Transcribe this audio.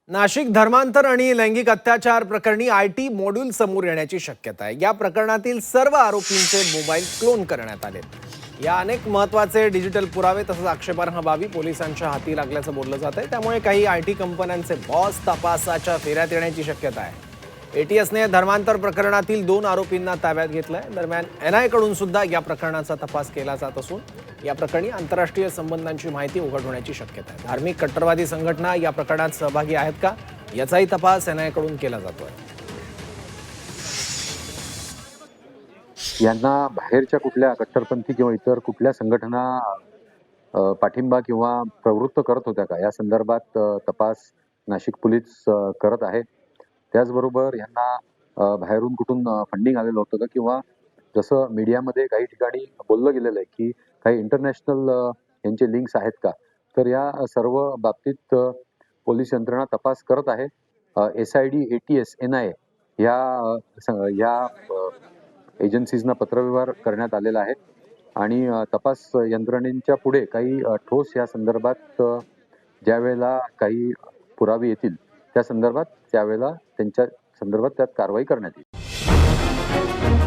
नाशिक धर्मांतर आणि लैंगिक अत्याचार प्रकरणी आयटी मॉड्यूल समोर येण्याची शक्यता आहे। या प्रकरणातील सर्व आरोपींचे मोबाईल क्लोन करण्यात आले। या अनेक महत्त्वाचे डिजिटल पुरावे तसंच आक्षेपार्ह बाबी पोलिसांच्या हाती लागल्याचं बोललं जात आहे। त्यामुळे काही आयटी कंपन्यांचे बॉस तपासाच्या फेऱ्यात येण्याची शक्यता आहे। एटीएसने धर्मांतर प्रकरणातील 2 आरोपींना ताब्यात घेतलंय। दरम्यान एनआय कडून सुद्धा या प्रकरणाचा तपास केला जात असून या प्रकरणी आंतरराष्ट्रीय संबंधांची माहिती उघड होण्याची शक्यता आहे। धार्मिक कट्टरवादी संघटना या प्रकरणात सहभागी आहेत का याचाही तपास एनआय कडून केला जातोय। यांना बाहेरच्या कुठल्या कट्टरपंथी किंवा इतर कुठल्या संघटना पाठिंबा किंवा प्रवृत्त करत होत्या का या संदर्भात तपास नाशिक पोलीस करत आहे। त्याचबरोबर यांना बाहेरून कुठून फंडिंग आलेलं होतं का किंवा जसं मीडियामध्ये काही ठिकाणी बोललं गेलेलं आहे की काही इंटरनॅशनल यांचे लिंक्स आहेत का, तर या सर्व बाबतीत पोलीस यंत्रणा तपास करत आहे। SID ATS NIA या एजन्सीजना पत्रव्यवहार करण्यात आलेला आहे आणि तपास यंत्रणेच्या पुढे काही ठोस या संदर्भात ज्यावेळेला काही पुरावे येतील त्या संदर्भात त्यावेळेला त्यांच्या संदर्भात त्यात कारवाई करण्यात येईल।